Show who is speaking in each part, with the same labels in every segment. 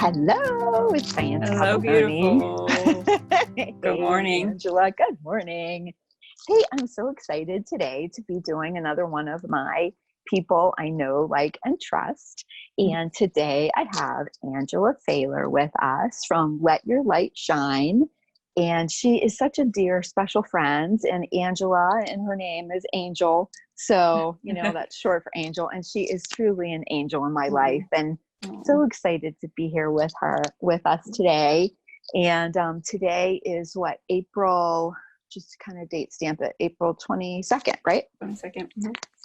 Speaker 1: Hello, it's Science
Speaker 2: Hello,
Speaker 1: Morning.
Speaker 2: beautiful. Good morning.
Speaker 1: Angela. Good morning. Hey, I'm so excited today to be doing another one of my people I know, like, and trust. And today I have Angela Failor with us from Let Your Light Shine. And she is such a dear, special friend. And Angela, and her name is Angel. So, that's short for Angel. And she is truly an angel in my life. And so excited to be here with us today. And today is April, just kind of date stamp it, April 22nd, right?
Speaker 2: 22nd.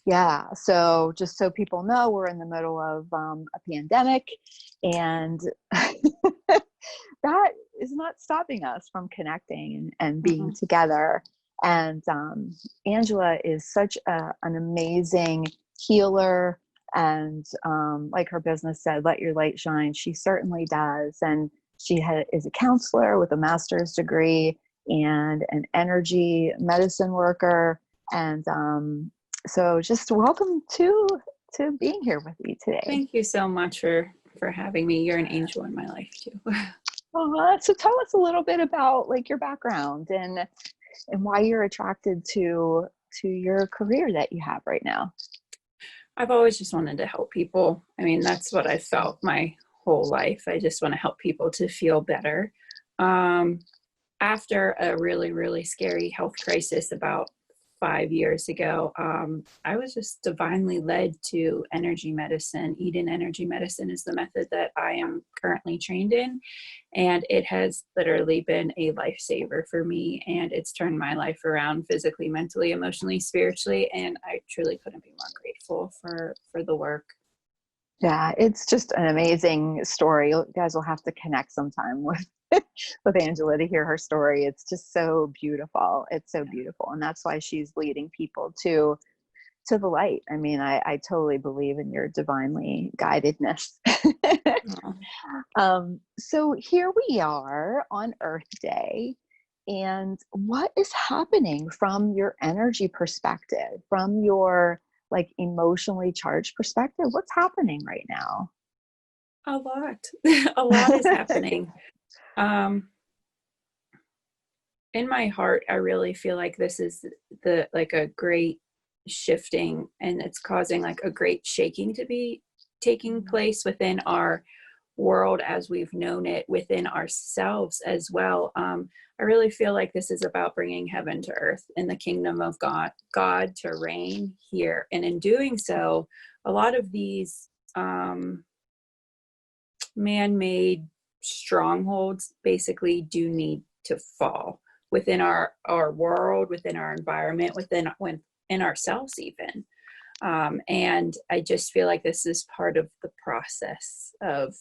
Speaker 1: Yeah. So just so people know, we're in the middle of a pandemic, and that is not stopping us from connecting and being together. And Angela is such an amazing healer. And like her business said, let your light shine. She certainly does. And she is a counselor with a master's degree and an energy medicine worker. And so just welcome to being here with me today.
Speaker 2: Thank you so much for having me. You're an angel in my life too.
Speaker 1: So tell us a little bit about your background and why you're attracted to your career that you have right now.
Speaker 2: I've always just wanted to help people. I mean, that's what I felt my whole life. I just want to help people to feel better. After a really, really scary health crisis about 5 years ago, I was just divinely led to energy medicine. Eden Energy Medicine is the method that I am currently trained in. And it has literally been a lifesaver for me. And it's turned my life around physically, mentally, emotionally, spiritually. And I truly couldn't be more grateful for the work.
Speaker 1: Yeah, it's just an amazing story. You guys will have to connect sometime with Angela to hear her story. It's just so beautiful. It's so beautiful. And that's why she's leading people to the light. I mean, I totally believe in your divinely guidedness. So here we are on Earth Day. And what is happening from your energy perspective, from your emotionally charged perspective? What's happening right now?
Speaker 2: A lot. A lot is happening. In my heart, I really feel like this is a great shifting, and it's causing a great shaking to be taking place within our world as we've known it, within ourselves as well. I really feel like this is about bringing heaven to earth and the kingdom of God to reign here. And in doing so, a lot of these man-made strongholds basically do need to fall within our world, within our environment, within ourselves even. And I just feel like this is part of the process of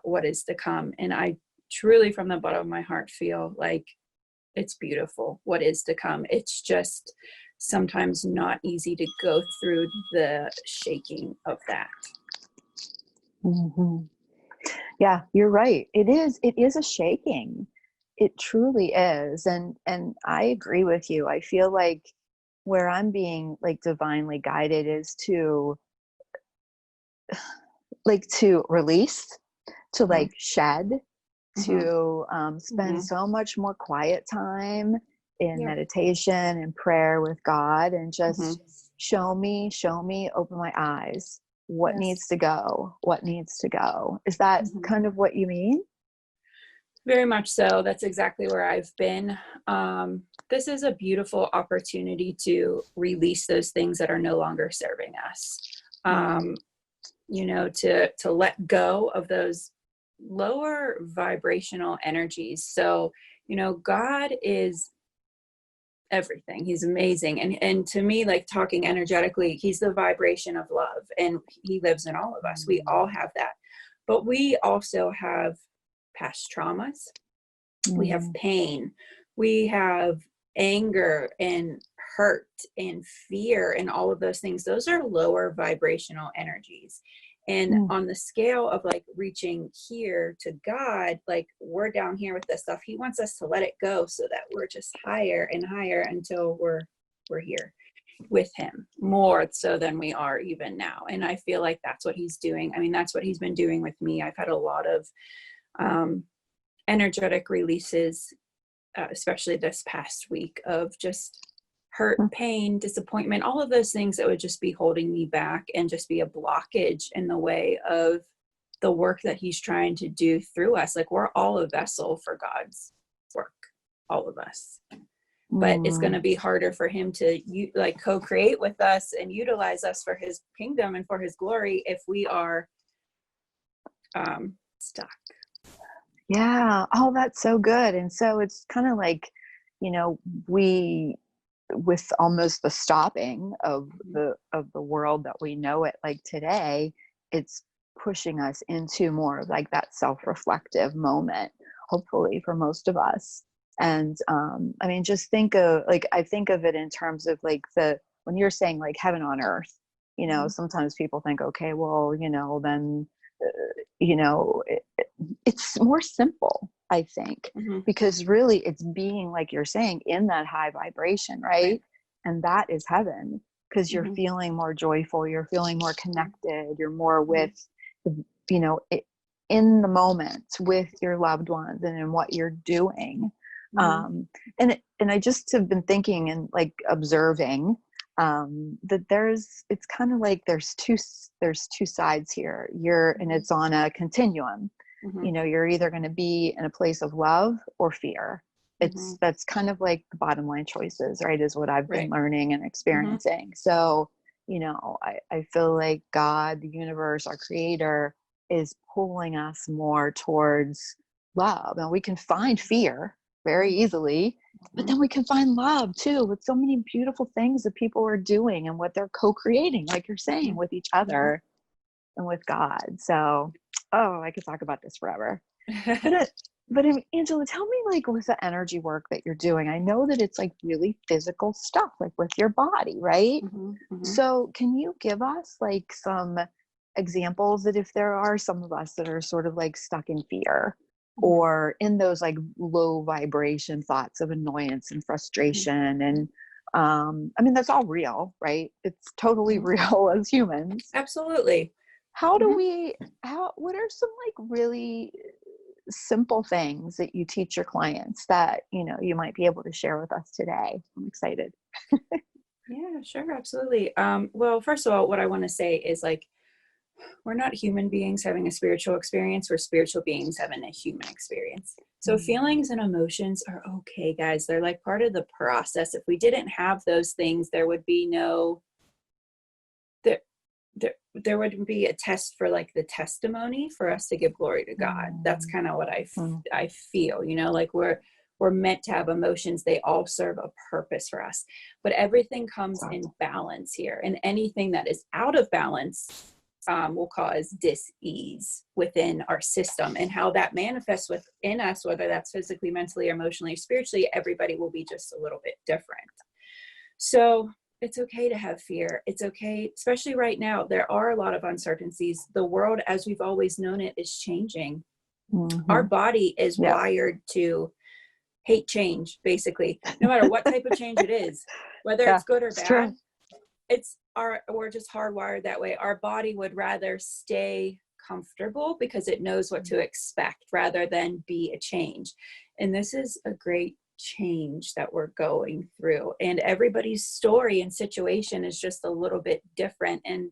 Speaker 2: what is to come. And I truly, from the bottom of my heart, feel like it's beautiful what is to come. It's just sometimes not easy to go through the shaking of that.
Speaker 1: Mm-hmm. Yeah, you're right. It is a shaking. It truly is. And I agree with you. I feel like where I'm being divinely guided is to release, to shed, to spend so much more quiet time in meditation and prayer with God, and just show me, open my eyes. What needs to go? What needs to go? Is that kind of what you mean?
Speaker 2: Very much so. That's exactly where I've been. This is a beautiful opportunity to release those things that are no longer serving us. To let go of those lower vibrational energies. So, God is everything. He's amazing. And to me, talking energetically, he's the vibration of love, and he lives in all of us. We all have that, but we also have past traumas. We have pain. We have anger and hurt and fear and all of those things. Those are lower vibrational energies. And on the scale of reaching here to God, we're down here with this stuff. He wants us to let it go so that we're just higher and higher until we're here with him, more so than we are even now. And I feel like that's what he's doing. I mean, that's what he's been doing with me. I've had a lot of um, energetic releases, especially this past week, of just hurt, pain, disappointment, all of those things that would just be holding me back and just be a blockage in the way of the work that he's trying to do through us. Like, we're all a vessel for God's work, all of us. But it's going to be harder for him to like co-create with us and utilize us for his kingdom and for his glory if we are stuck.
Speaker 1: Yeah. Oh, that's so good. And so it's kind of like, we, with almost the stopping of the world that we know it like today, it's pushing us into more of like that self-reflective moment, hopefully for most of us. And I mean, just think of like, I think of it in terms of like when you're saying like heaven on earth, sometimes people think, okay, well, then it's more simple, I think, because really it's being, like you're saying, in that high vibration, right? And that is heaven, because you're feeling more joyful, you're feeling more connected, you're more with, in the moment with your loved ones and in what you're doing. And I just have been thinking and like observing that it's kind of like there's two sides here. And it's on a continuum. You're either going to be in a place of love or fear. That's kind of like the bottom line choices, right? Is what I've been learning and experiencing. So, I feel like God, the universe, our creator, is pulling us more towards love. And we can find fear very easily, but then we can find love too, with so many beautiful things that people are doing and what they're co-creating, like you're saying, with each other and with God. So, I could talk about this forever. But Angela, tell me, like, with the energy work that you're doing, I know that it's like really physical stuff, like with your body, right? So can you give us like some examples that if there are some of us that are sort of like stuck in fear or in those like low vibration thoughts of annoyance and frustration and I mean, that's all real, right? It's totally real as humans.
Speaker 2: Absolutely.
Speaker 1: How do what are some like really simple things that you teach your clients that, you might be able to share with us today? I'm excited.
Speaker 2: Yeah, sure. Absolutely. Well, first of all, what I want to say is like, we're not human beings having a spiritual experience. We're spiritual beings having a human experience. So feelings and emotions are okay, guys. They're like part of the process. If we didn't have those things, there would be there wouldn't be a test for like the testimony for us to give glory to God. That's kind of what I feel, like we're meant to have emotions. They all serve a purpose for us, but everything comes in balance here, and anything that is out of balance will cause dis-ease within our system, and how that manifests within us, whether that's physically, mentally, emotionally, spiritually, everybody will be just a little bit different. So it's okay to have fear. It's okay, especially right now. There are a lot of uncertainties. The world, as we've always known it, is changing. Our body is wired to hate change, basically, no matter what type of change it is, whether it's good or bad. We're just hardwired that way. Our body would rather stay comfortable because it knows what to expect rather than be a change. And this is a great change that we're going through, and everybody's story and situation is just a little bit different, and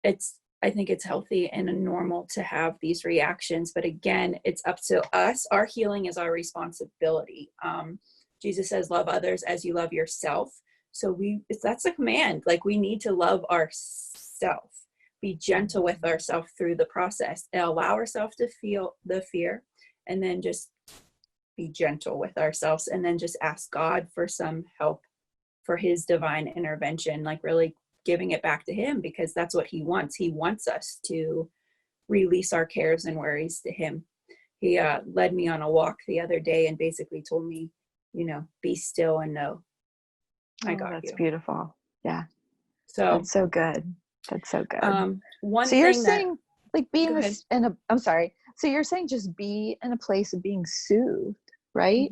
Speaker 2: I think it's healthy and normal to have these reactions, but again, it's up to us. Our healing is our responsibility. Jesus says, love others as you love yourself. So that's a command. Like, we need to love ourselves, be gentle with ourselves through the process, and allow ourselves to feel the fear, and then just be gentle with ourselves, and then just ask God for some help, for his divine intervention, like really giving it back to him, because that's what he wants. He wants us to release our cares and worries to him. He led me on a walk the other day and basically told me, be still and know I got
Speaker 1: that's
Speaker 2: you.
Speaker 1: beautiful. Yeah.
Speaker 2: So
Speaker 1: that's so good. That's so good.
Speaker 2: One
Speaker 1: so you're
Speaker 2: thing
Speaker 1: saying like being I'm sorry. So you're saying just be in a place of being soothed, right?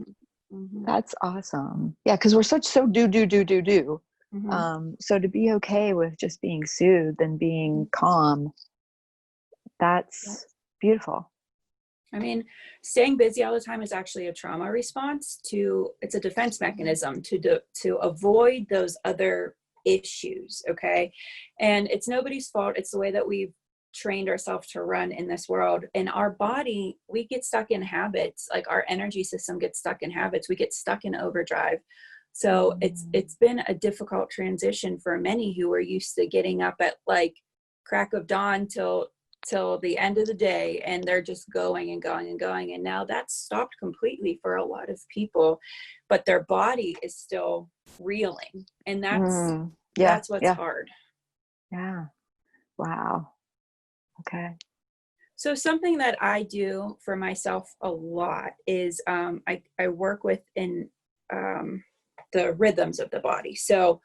Speaker 1: That's awesome. Yeah. Cause we're so do. So to be okay with just being soothed and being calm, that's beautiful.
Speaker 2: I mean, staying busy all the time is actually a trauma response it's a defense mechanism to avoid those other issues. Okay. And it's nobody's fault. It's the way that we've trained ourselves to run in this world. And our body, we get stuck in habits. Like our energy system gets stuck in habits. We get stuck in overdrive. So it's been a difficult transition for many who are used to getting up at like crack of dawn till the end of the day, and they're just going and going and going. And now that's stopped completely for a lot of people, but their body is still reeling. And that's what's hard.
Speaker 1: Yeah. Wow. Okay.
Speaker 2: So something that I do for myself a lot is I work within the rhythms of the body. So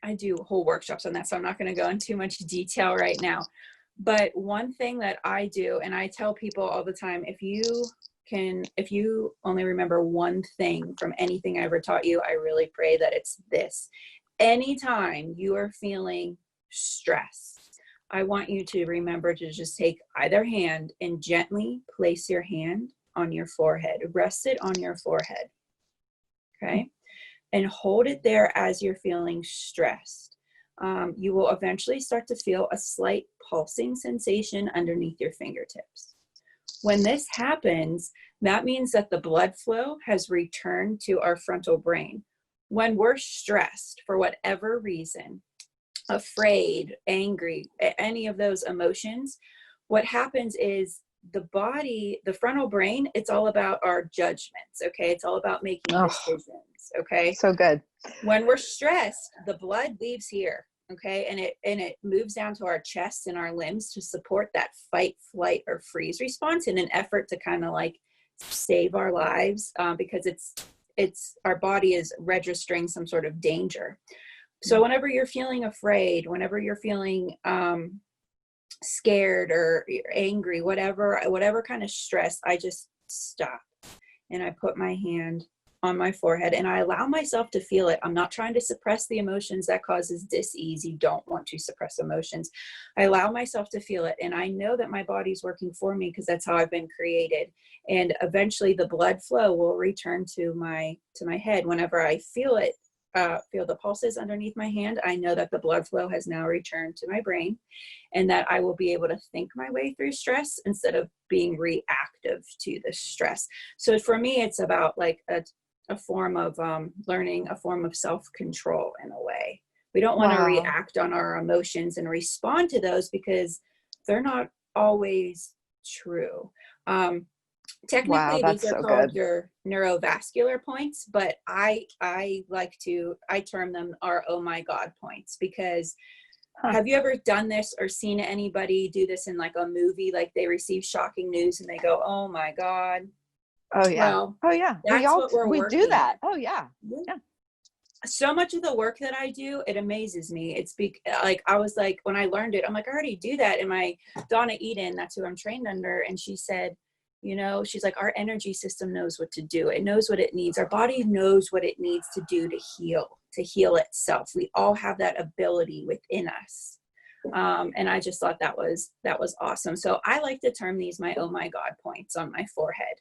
Speaker 2: I do whole workshops on that, so I'm not going to go into too much detail right now. But one thing that I do, and I tell people all the time, if you only remember one thing from anything I ever taught you, I really pray that it's this. Anytime you are feeling stress, I want you to remember to just take either hand and gently place your hand on your forehead. Rest it on your forehead. Okay. And hold it there as you're feeling stressed. You will eventually start to feel a slight pulsing sensation underneath your fingertips. When this happens, that means that the blood flow has returned to our frontal brain. When we're stressed for whatever reason, afraid, angry, any of those emotions, what happens is the body, the frontal brain, it's all about our judgments. Okay. It's all about making decisions. Okay.
Speaker 1: So good.
Speaker 2: When we're stressed, the blood leaves here. Okay. And it moves down to our chest and our limbs to support that fight, flight, or freeze response in an effort to kind of like save our lives, because it's our body is registering some sort of danger. So whenever you're feeling afraid, whenever you're feeling scared or angry, whatever kind of stress, I just stop and I put my hand on my forehead and I allow myself to feel it. I'm not trying to suppress the emotions. That causes dis-ease. You don't want to suppress emotions. I allow myself to feel it. And I know that my body's working for me because that's how I've been created. And eventually the blood flow will return to my head. Whenever I feel it, feel the pulses underneath my hand, I know that the blood flow has now returned to my brain and that I will be able to think my way through stress instead of being reactive to the stress. So for me, it's about like a form of learning a form of self-control in a way. We don't want to react on our emotions and respond to those because they're not always true. Technically, these are called your neurovascular points, but I term them our oh my God points because have you ever done this or seen anybody do this in like a movie? Like they receive shocking news and they go, oh my God.
Speaker 1: Oh yeah.
Speaker 2: Well,
Speaker 1: oh yeah. We do that. Oh yeah. Yeah.
Speaker 2: So much of the work that I do, it amazes me. It's like, I was like, when I learned it, I'm like, I already do that. And my Donna Eden, that's who I'm trained under. And she said, you know, she's like, our energy system knows what to do. It knows what it needs. Our body knows what it needs to do to heal itself. We all have that ability within us. And I just thought that was awesome. So I like to term these my, oh my God points on my forehead.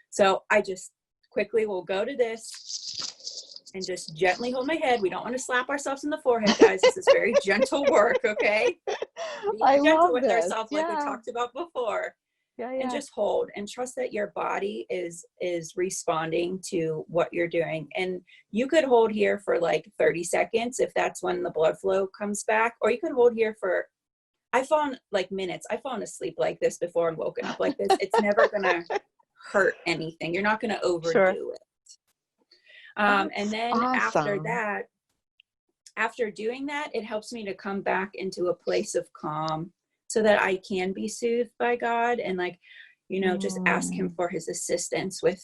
Speaker 2: So I just quickly will go to this and just gently hold my head. We don't want to slap ourselves in the forehead, guys. This is very gentle work, okay?
Speaker 1: I
Speaker 2: gentle
Speaker 1: love
Speaker 2: with
Speaker 1: this.
Speaker 2: ourselves like we talked about before. And just hold and trust that your body is responding to what you're doing. And you could hold here for like 30 seconds if that's when the blood flow comes back, or you could hold here for, I've fallen like minutes. I've fallen asleep like this before and woken up like this. It's never gonna hurt anything. You're not gonna overdo it. And then after doing that, it helps me to come back into a place of calm, so that I can be soothed by God and like, you know, just ask him for his assistance with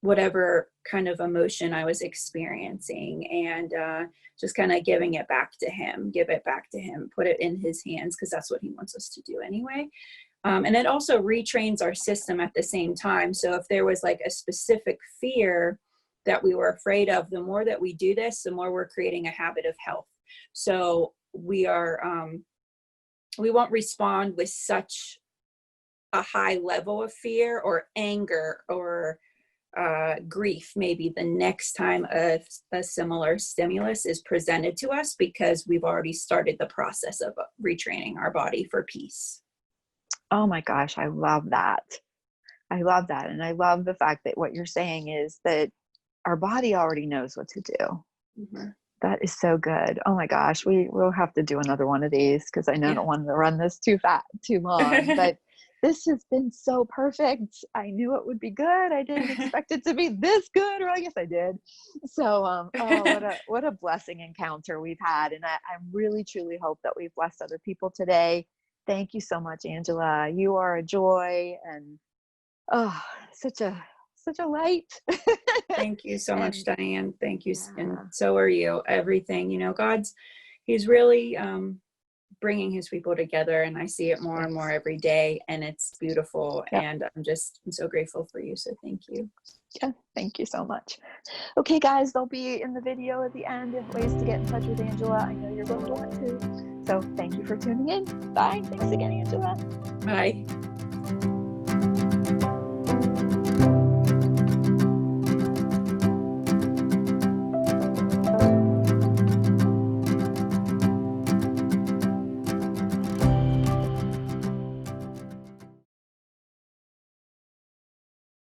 Speaker 2: whatever kind of emotion I was experiencing, and just kind of giving it back to him, put it in his hands, because that's what he wants us to do anyway. And it also retrains our system at the same time. So if there was like a specific fear that we were afraid of, the more that we do this, the more we're creating a habit of health. So we are we won't respond with such a high level of fear or anger or grief maybe the next time a similar stimulus is presented to us, because we've already started the process of retraining our body for peace.
Speaker 1: Oh my gosh, I love that. I love that. And I love the fact that what you're saying is that our body already knows what to do.
Speaker 2: Mm-hmm.
Speaker 1: That is so good. Oh my gosh, we'll have to do another one of these, because I know I don't want to run this too long. But this has been so perfect. I knew it would be good. I didn't expect it to be this good, or I guess I did. So, what a blessing encounter we've had, and I really truly hope that we've blessed other people today. Thank you so much, Angela. You are a joy, and such a light.
Speaker 2: Thank you so much,
Speaker 1: And
Speaker 2: Diane. Thank you.
Speaker 1: yeah.
Speaker 2: And so are you. Everything, he's really bringing his people together, and I see it more and more every day, and it's beautiful.
Speaker 1: Yep.
Speaker 2: And I'm so grateful for you. So thank you.
Speaker 1: Yeah, thank you so much. Okay, guys, they'll be in the video at the end, ways to get in touch with Angela. I know you're going to want to. So thank you for tuning in. Bye. Thanks again, Angela.
Speaker 2: Bye.